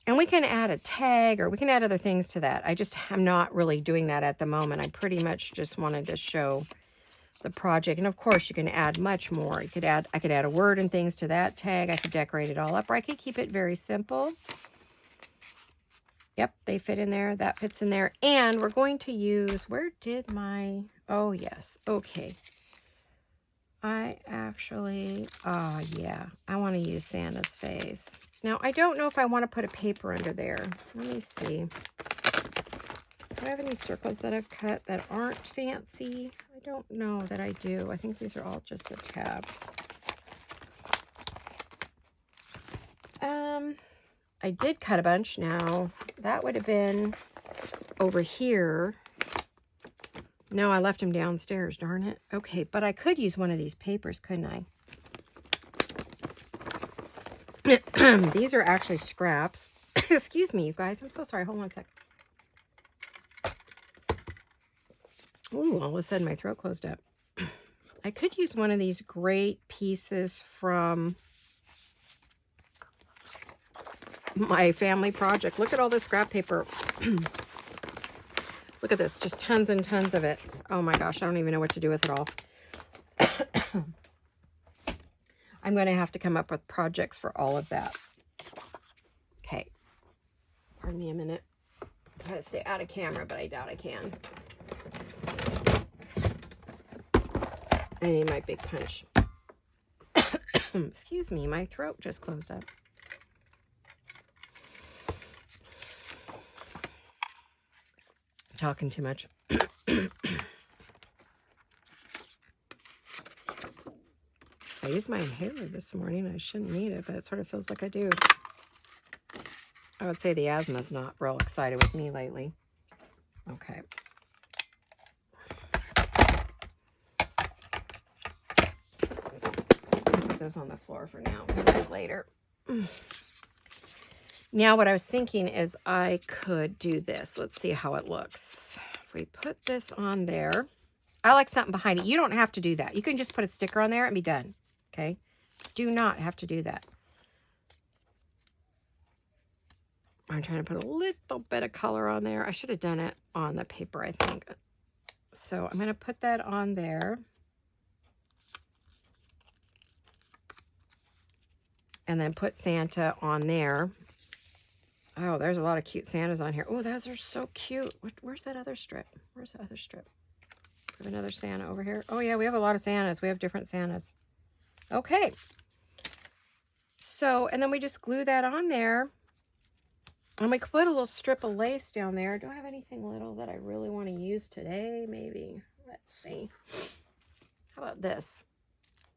And we can add a tag, or we can add other things to that. I'm not really doing that at the moment. I pretty much just wanted to show the project. And of course, you can add much more. I could add a word and things to that tag. I could decorate it all up, or I could keep it very simple. Yep, they fit in there. That fits in there. And we're going to use, where did my, oh yes, okay. I actually, yeah, I want to use Santa's face. Now, I don't know if I want to put a paper under there. Let me see. Do I have any circles that I've cut that aren't fancy? I don't know that I do. I think these are all just the tabs. I did cut a bunch now. That would have been over here. No, I left them downstairs, darn it. Okay, but I could use one of these papers, couldn't I? These are actually scraps. Excuse me, you guys. I'm so sorry. Hold on a sec. Ooh, all of a sudden my throat closed up. I could use one of these great pieces from my family project. Look at all this scrap paper. Look at this. Just tons and tons of it. Oh my gosh, I don't even know what to do with it all. I'm going to have to come up with projects for all of that. Okay. Pardon me a minute. Try to stay out of camera, but I doubt I can. I need my big punch. Excuse me, my throat just closed up. Talking too much. I used my inhaler this morning. I shouldn't need it, but it sort of feels like I do. I would say the asthma's not real excited with me lately. Okay. Put those on the floor for now. Later. Now what I was thinking is I could do this. Let's see how it looks. If we put this on there, I like something behind it. You don't have to do that. You can just put a sticker on there and be done. Okay? Do not have to do that. I'm trying to put a little bit of color on there. I should have done it on the paper, I think. So I'm going to put that on there. And then put Santa on there. Oh, there's a lot of cute Santas on here. Oh, those are so cute. Where's that other strip? Where's the other strip? We have another Santa over here. Oh, yeah, we have a lot of Santas. We have different Santas. Okay. So, and then we just glue that on there. And we could put a little strip of lace down there. Do I have anything little that I really want to use today? Maybe. Let's see. How about this?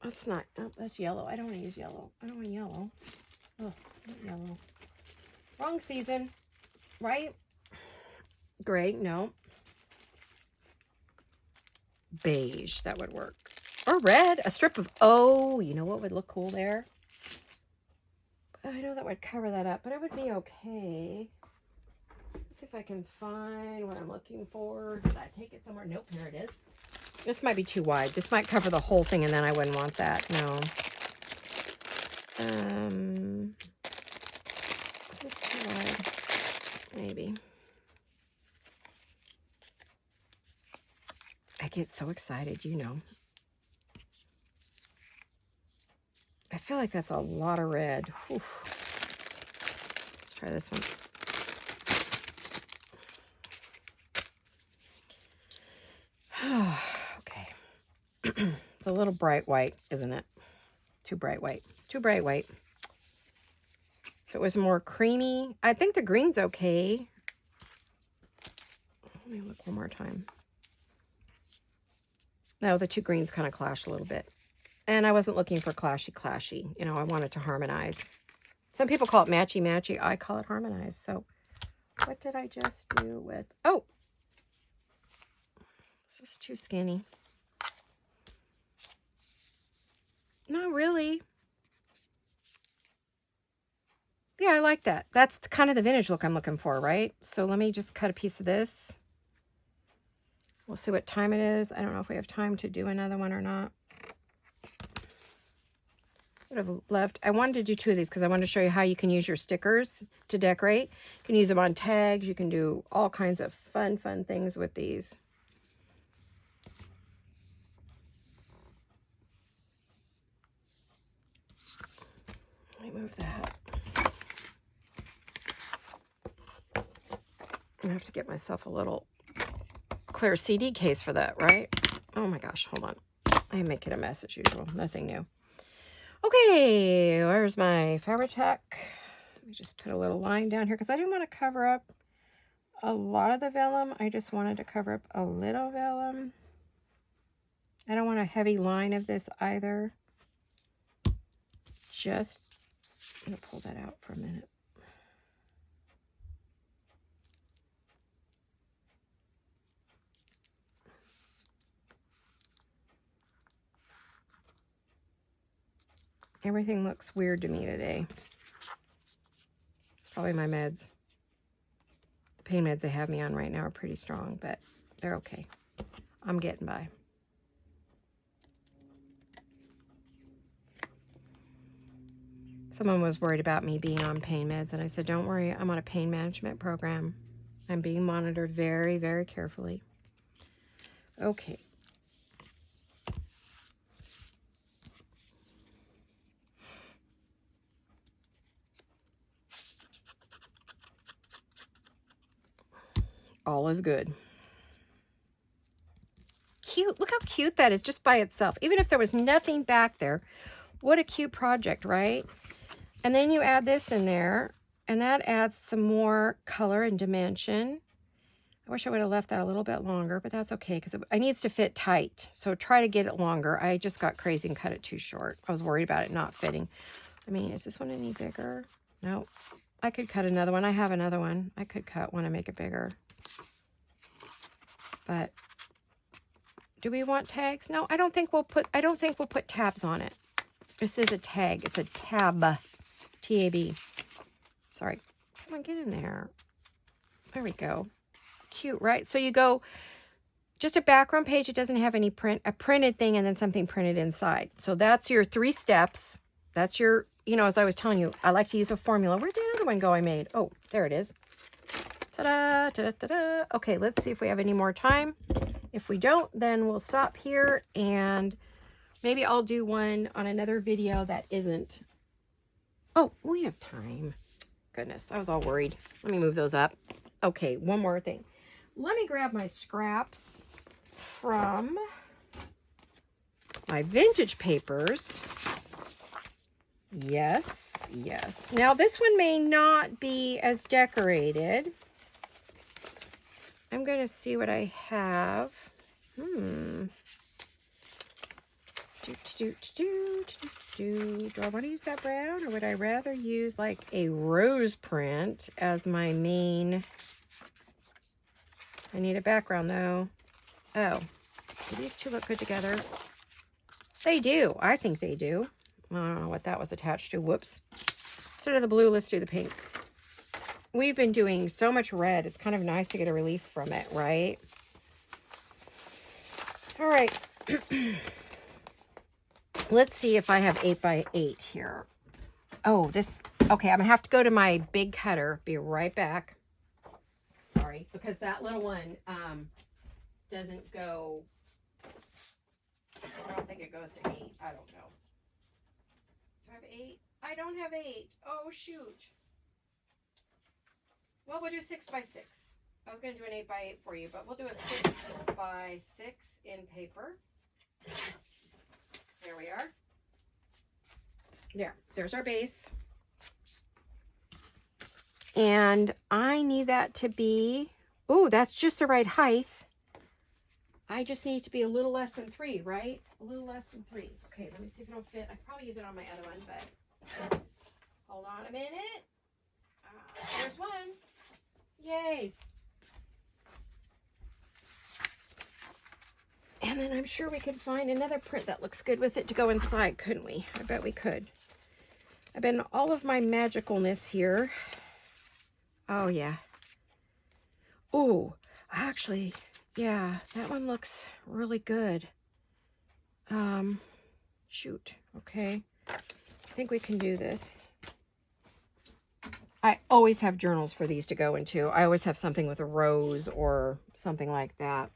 That's not, oh, that's yellow. I don't want to use yellow. I don't want yellow. Oh, not yellow. Wrong season, right? Gray, no. Beige, that would work. Or red, a strip of, oh, you know what would look cool there? I know that would cover that up, but it would be okay. Let's see if I can find what I'm looking for. Did I take it somewhere? Nope, here it is. This might be too wide. This might cover the whole thing, and then I wouldn't want that. No. This too wide. Maybe. I get so excited, you know. I feel like that's a lot of red. Whew. Let's try this one. Okay. It's a little bright white, isn't it? Too bright white. Too bright white. If it was more creamy, I think the green's okay. Let me look one more time. No, the two greens kind of clash a little bit. And I wasn't looking for clashy. You know, I wanted to harmonize. Some people call it matchy-matchy. I call it harmonize. So what did I just do with... Oh! This is too skinny. Not really. Yeah, I like that. That's kind of the vintage look I'm looking for, right? So let me just cut a piece of this. We'll see what time it is. I don't know if we have time to do another one or not. Would have left. I wanted to do two of these because I wanted to show you how you can use your stickers to decorate. You can use them on tags. You can do all kinds of fun things with these. Let me move that. I have to get myself a little clear CD case for that, right? Oh my gosh, hold on. I make it a mess as usual. Nothing new. Okay, where's my Fabri-Tac? Let me just put a little line down here because I didn't want to cover up a lot of the vellum. I just wanted to cover up a little vellum. I don't want a heavy line of this either. Just, I'm going to pull that out for a minute. Everything looks weird to me today. Probably my meds. The pain meds they have me on right now are pretty strong, but they're okay. I'm getting by. Someone was worried about me being on pain meds, and I said, don't worry, I'm on a pain management program. I'm being monitored very, very carefully. Okay. All is good. Cute. Look how cute that is just by itself. Even if there was nothing back there, what a cute project, right? And then you add this in there, and that adds some more color and dimension. I wish I would have left that a little bit longer, but that's okay because it needs to fit tight. So try to get it longer. I just got crazy and cut it too short. I was worried about it not fitting. I mean, is this one any bigger? No. I could cut another one. I have another one. I could cut one and make it bigger. But do we want tags? No, I don't think we'll put tabs on it. This is a tag. It's a tab. T-A-B. Sorry. Come on, get in there. There we go. Cute, right? So you go just a background page. It doesn't have any a printed thing and then something printed inside. So that's your 3 steps. That's your, you know, as I was telling you, I like to use a formula. Where'd the other one go I made? Oh, there it is. Ta-da, ta-da, ta-da. Okay, let's see if we have any more time. If we don't, then we'll stop here and maybe I'll do one on another video that isn't. Oh, we have time. Goodness, I was all worried. Let me move those up. Okay, one more thing. Let me grab my scraps from my vintage papers. Yes, yes. Now, this one may not be as decorated. I'm going to see what I have. Do I want to use that brown, or would I rather use like a rose print as my main? I need a background though. Oh, do these two look good together? They do. I think they do. I don't know what that was attached to. Whoops. Instead of the blue, let's do the pink. We've been doing so much red. It's kind of nice to get a relief from it, right? All right. Let's see if I have 8x8 here. Oh, this, okay, I'm gonna have to go to my big cutter. Be right back. Sorry, because that little one doesn't go, I don't think it goes to 8. I don't know. Do I have 8? I don't have 8. Oh, shoot. Well, we'll do 6x6. I was gonna do an 8x8 for you, but we'll do a 6x6 in paper. There we are. There's our base. And I need that to be, oh, that's just the right height. I just need it to be a little less than 3, right? A little less than 3. Okay, let me see if it'll fit. I could probably use it on my other one, but hold on a minute. There's one. Yay. And then I'm sure we could find another print that looks good with it to go inside, couldn't we? I bet we could. I've been all of my magicalness here. Oh, yeah. Oh, actually, yeah, that one looks really good. Shoot. Okay. I think we can do this. I always have journals for these to go into. I always have something with a rose or something like that.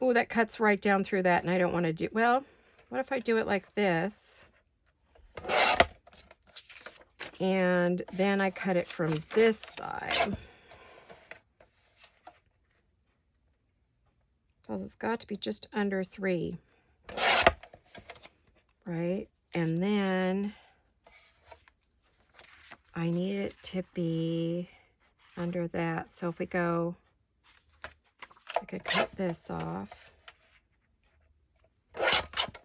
Oh, that cuts right down through that, and I don't want to do, well, what if I do it like this? And then I cut it from this side. Because it's got to be just under 3. Right? And then I need it to be under that. So if we go, I could cut this off.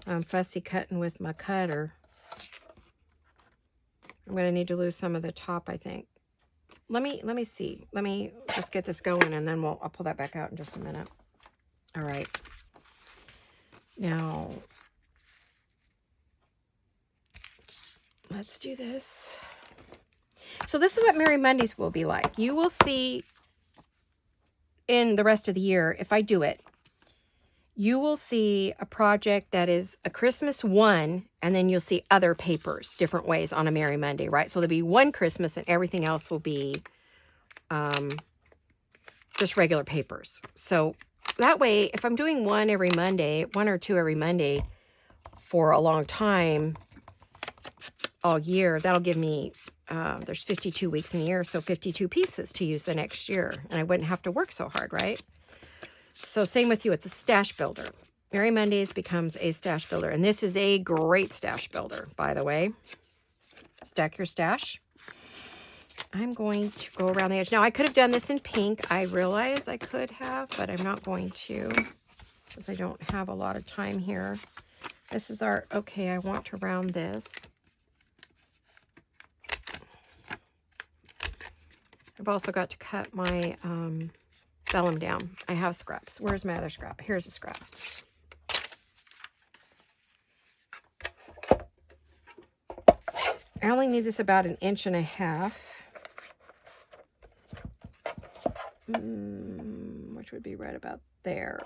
I'm fussy cutting with my cutter. I'm going to need to lose some of the top, I think. Let me see. Let me just get this going, and then I'll pull that back out in just a minute. All right. Now, let's do this. So this is what Merry Mondays will be like. You will see in the rest of the year, if I do it, you will see a project that is a Christmas one, and then you'll see other papers, different ways on a Merry Monday, right? So there'll be one Christmas, and everything else will be just regular papers. So that way, if I'm doing one every Monday, one or two every Monday for a long time, all year, that'll give me, there's 52 weeks in a year, so 52 pieces to use the next year, and I wouldn't have to work so hard, right? So same with you. It's a stash builder. Merry Mondays becomes a stash builder. And this is a great stash builder, by the way. Stack your stash. I'm going to go around the edge. Now, I could have done this in pink. I realize I could have, but I'm not going to because I don't have a lot of time here. This is our, okay, I want to round this. I've also got to cut my vellum down. I have scraps. Where's my other scrap? Here's a scrap. I only need this about 1.5 inches, which would be right about there.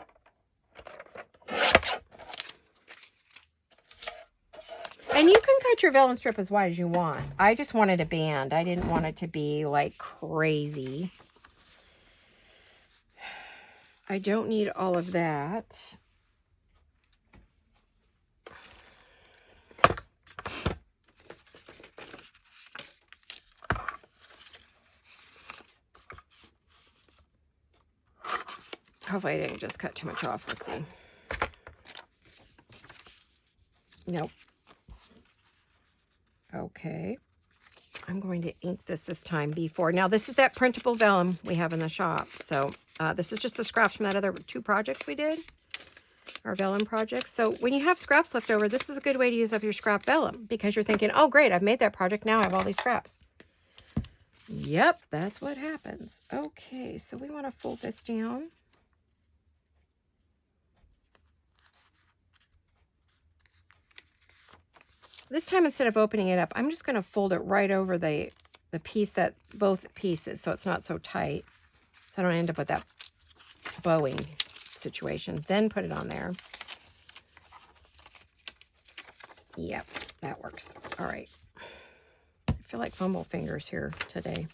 And you can cut your vellum strip as wide as you want. I just wanted a band. I didn't want it to be like crazy. I don't need all of that. Hopefully I didn't just cut too much off. We'll see. Nope. Okay. I'm going to ink this time before. Now, this is that printable vellum we have in the shop. So this is just the scraps from that other 2 projects we did, our vellum projects. So when you have scraps left over, this is a good way to use up your scrap vellum because you're thinking, oh, great, I've made that project. Now I have all these scraps. Yep, that's what happens. Okay, so we want to fold this down. This time, instead of opening it up, I'm just going to fold it right over the piece that, both pieces, so it's not so tight. So I don't end up with that bowing situation. Then put it on there. Yep, that works. All right. I feel like fumble fingers here today.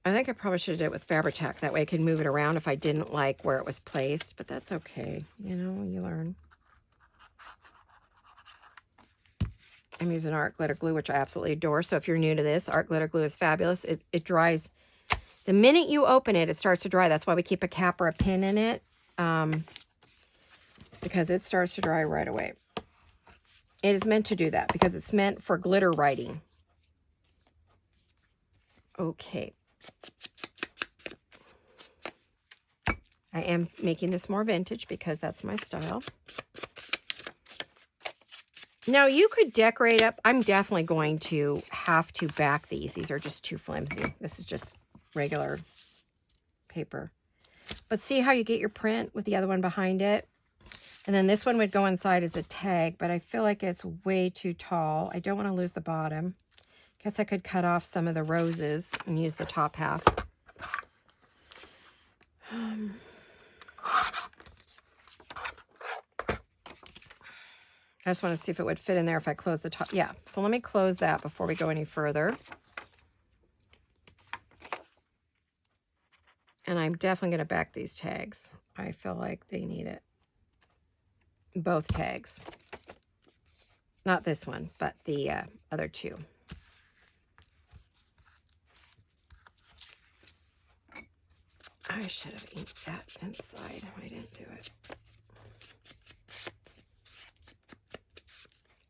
I think I probably should have did it with Fabri-Tac. That way I could move it around if I didn't like where it was placed, but that's okay. You know, you learn. I'm using art glitter glue, which I absolutely adore. So if you're new to this, art glitter glue is fabulous. It dries. The minute you open it, it starts to dry. That's why we keep a cap or a pin in it, because it starts to dry right away. It is meant to do that because it's meant for glitter writing. Okay. I am making this more vintage because that's my style. Now you could decorate up. I'm definitely going to have to back these. These are just too flimsy. This is just regular paper. But see how you get your print with the other one behind it? And then this one would go inside as a tag, but I feel like it's way too tall. I don't want to lose the bottom. Guess I could cut off some of the roses and use the top half. I just want to see if it would fit in there if I close the top. Yeah, so let me close that before we go any further. And I'm definitely going to back these tags. I feel like they need it. Both tags. Not this one, but the other 2. I should have inked that inside. I didn't do it.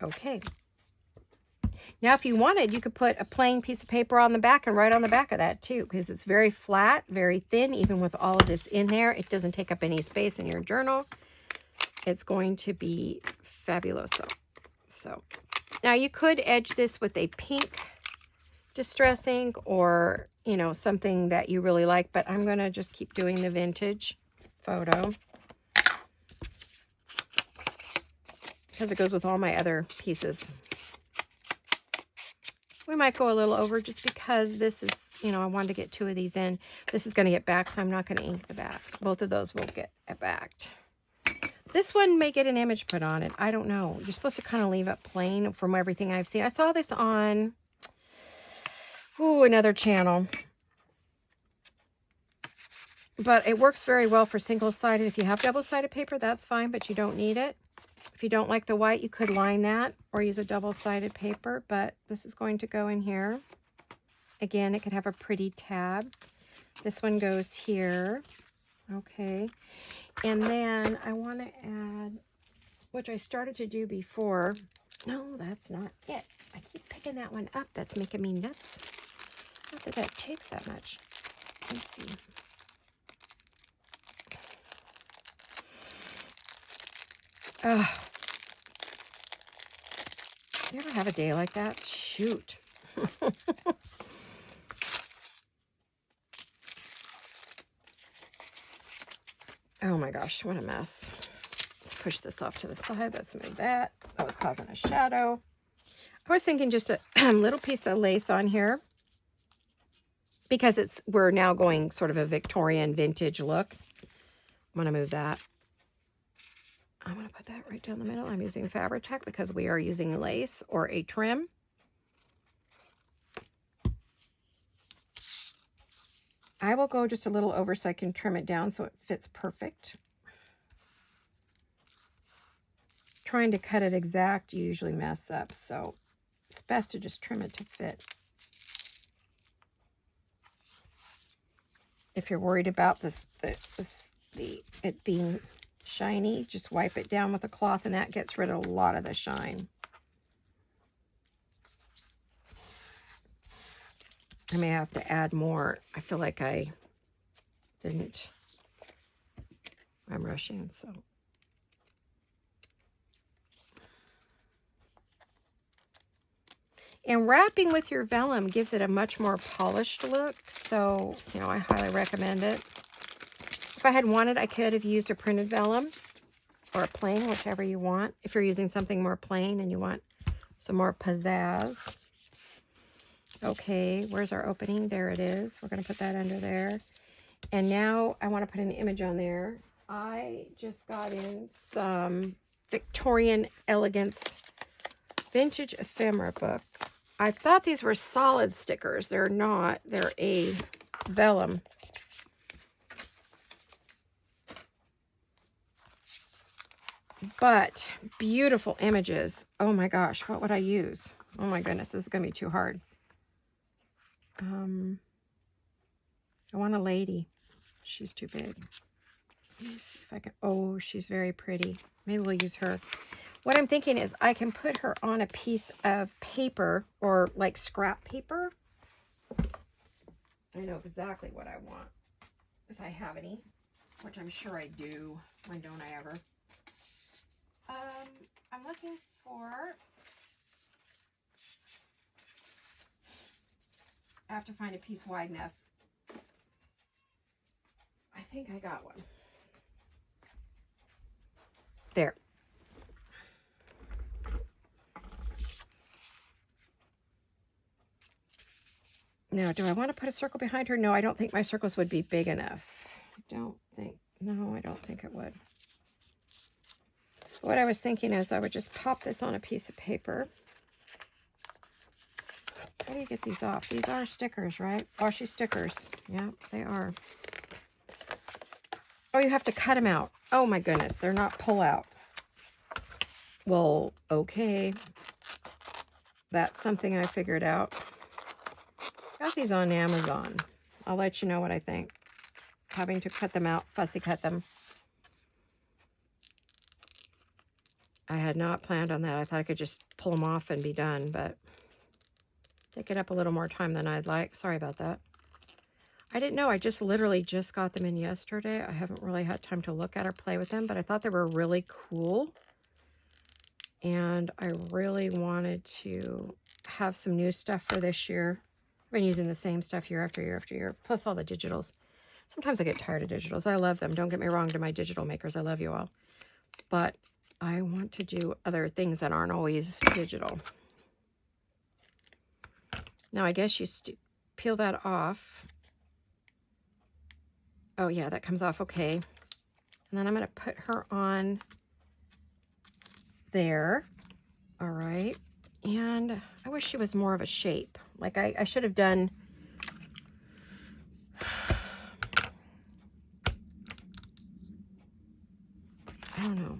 Okay. Now, if you wanted, you could put a plain piece of paper on the back and write on the back of that too, because it's very flat, very thin, even with all of this in there. It doesn't take up any space in your journal. It's going to be fabuloso. So now you could edge this with a pink distress ink or, you know, something that you really like, but I'm going to just keep doing the vintage photo because it goes with all my other pieces. We might go a little over just because this is, you know, I wanted to get 2 of these in. This is going to get back, so I'm not going to ink the back. Both of those will get backed. This one may get an image put on it. I don't know. You're supposed to kind of leave it plain from everything I've seen. I saw this on, another channel. But it works very well for single-sided. If you have double-sided paper, that's fine, but you don't need it. If you don't like the white, you could line that or use a double-sided paper, but this is going to go in here. Again, it could have a pretty tab. This one goes here. Okay. And then I want to add, which I started to do before. No, that's not it. I keep picking that one up. That's making me nuts. Not that that takes that much. Let's see. You ever have a day like that? Shoot. Oh my gosh, what a mess. Let's push this off to the side. Let's move that. That was causing a shadow. I was thinking just a little piece of lace on here because we're now going sort of a Victorian vintage look. I'm going to move that. I'm going to put that right down the middle. I'm using Fabri-Tac because we are using lace or a trim. I will go just a little over so I can trim it down so it fits perfect. Trying to cut it exact, you usually mess up, so it's best to just trim it to fit. If you're worried about it being shiny, just wipe it down with a cloth and that gets rid of a lot of the shine. I may have to add more. I feel like I didn't. I'm rushing, so. And wrapping with your vellum gives it a much more polished look, so, you know, I highly recommend it. If I had wanted, I could have used a printed vellum or a plain, whichever you want. If you're using something more plain and you want some more pizzazz. Okay, where's our opening? There it is. We're going to put that under there. And now I want to put an image on there. I just got in some Victorian Elegance Vintage Ephemera book. I thought these were solid stickers. They're not. They're a vellum. But beautiful images. Oh my gosh, what would I use? Oh my goodness, this is going to be too hard. I want a lady. She's too big. Let me see if I can. Oh, she's very pretty. Maybe we'll use her. What I'm thinking is I can put her on a piece of paper or like scrap paper. I know exactly what I want. If I have any, which I'm sure I do. When don't I ever? I'm looking for. I have to find a piece wide enough. I think I got one. There. Now, do I want to put a circle behind her? No, I don't think my circles would be big enough. No, I don't think it would. What I was thinking is I would just pop this on a piece of paper. How do you get these off? These are stickers, right? Washi stickers. Yeah, they are. Oh, you have to cut them out. Oh my goodness, they're not pull out. Well, okay. That's something I figured out. Got these on Amazon. I'll let you know what I think. Having to cut them out, fussy cut them. I had not planned on that. I thought I could just pull them off and be done, but taking up a little more time than I'd like. Sorry about that. I didn't know. I just literally just got them in yesterday. I haven't really had time to look at or play with them, but I thought they were really cool. And I really wanted to have some new stuff for this year. I've been using the same stuff year after year after year, plus all the digitals. Sometimes I get tired of digitals. I love them. Don't get me wrong to my digital makers. I love you all. But I want to do other things that aren't always digital. Now, I guess you peel that off. Oh, yeah, that comes off okay. And then I'm going to put her on there. All right. And I wish she was more of a shape. Like I should have done... I don't know.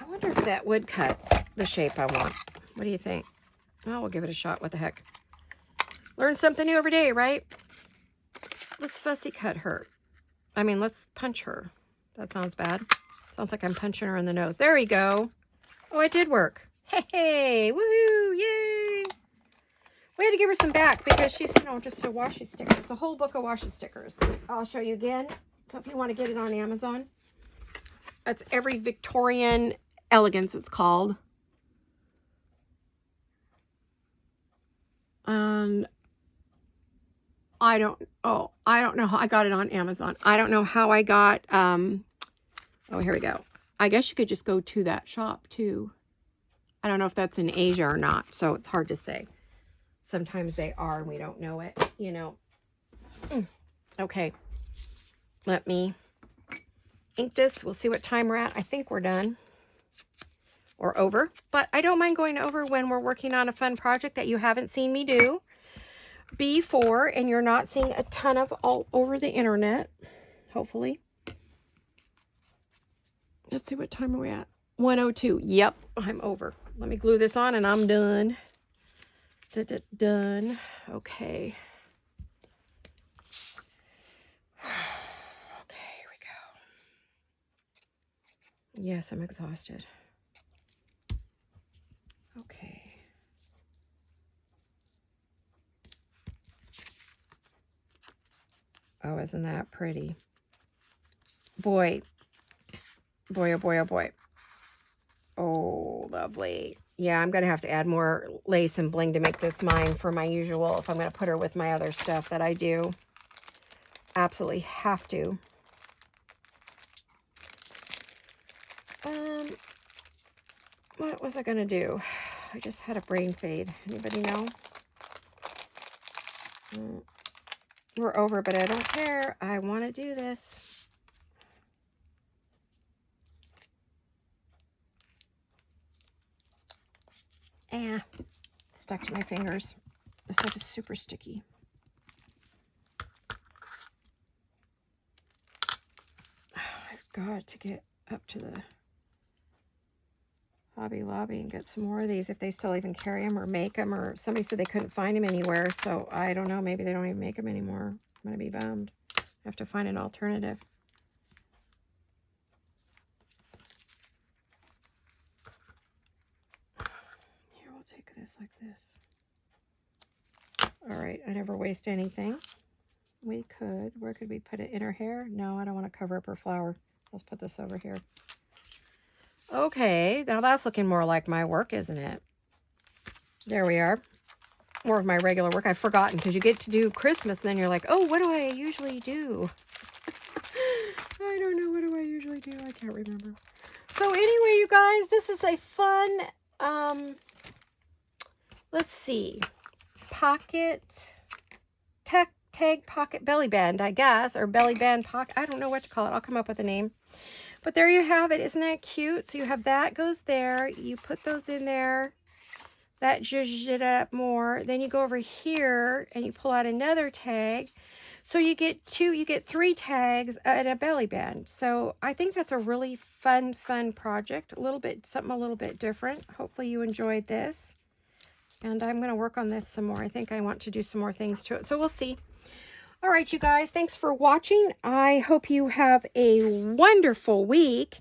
I wonder if that would cut the shape I want. What do you think? Well, we'll give it a shot. What the heck? Learn something new every day, right? Let's fussy cut her. I mean, let's punch her. That sounds bad. Sounds like I'm punching her in the nose. There we go. Oh, it did work. Hey, woohoo, yay. We had to give her some back because she's, you know, just a washi sticker. It's a whole book of washi stickers. I'll show you again. So if you want to get it on Amazon, that's Every Victorian Elegance, it's called. And I don't know how I got it on Amazon. I don't know how I got, oh, here we go. I guess you could just go to that shop too. I don't know if that's in Asia or not, so it's hard to say. Sometimes they are and we don't know it, you know. Okay. Let me ink this. We'll see what time we're at. I think we're done or over, but I don't mind going over when we're working on a fun project that you haven't seen me do before and you're not seeing a ton of all over the internet, hopefully. Let's see, what time are we at? 1:02. Yep, I'm over. Let me glue this on and I'm done. Done. Okay. Okay, here we go. Yes, I'm exhausted. Okay. Oh, isn't that pretty? Boy. Boy, oh boy, oh boy. Oh, lovely. Yeah, I'm going to have to add more lace and bling to make this mine for my usual, if I'm going to put her with my other stuff that I do. Absolutely have to. What was I going to do? I just had a brain fade. Anybody know? We're over, but I don't care. I want to do this. Stuck to my fingers. This stuff is super sticky. I've got to get up to the Hobby Lobby and get some more of these if they still even carry them or make them, or somebody said they couldn't find them anywhere, so I don't know, maybe they don't even make them anymore. I'm gonna be bummed. I have to find an alternative. Here, we'll take this like this. All right, I never waste anything. We could, where could we put it? In her hair? No, I don't want to cover up her flower. Let's put this over here. Okay, now that's looking more like my work, isn't it? There we are. More of my regular work. I've forgotten because you get to do Christmas and then you're like, oh, what do I usually do? I don't know. What do I usually do? I can't remember. So anyway, you guys, this is a fun, let's see, pocket, tag pocket belly band, I guess, or belly band pocket. I don't know what to call it. I'll come up with a name. But there you have it. Isn't that cute? So you have that goes there. You put those in there. That zhuzhes it up more. Then you go over here and you pull out another tag. So you get three tags at a belly band. So I think that's a really fun project. Something a little bit different. Hopefully you enjoyed this. And I'm going to work on this some more. I think I want to do some more things to it. So we'll see. All right, you guys, thanks for watching. I hope you have a wonderful week.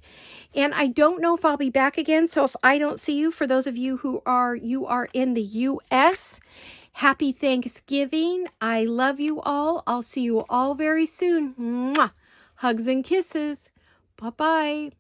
And I don't know if I'll be back again. So if I don't see you, for those of you who are in the U.S., happy Thanksgiving. I love you all. I'll see you all very soon. Mwah. Hugs and kisses. Bye-bye.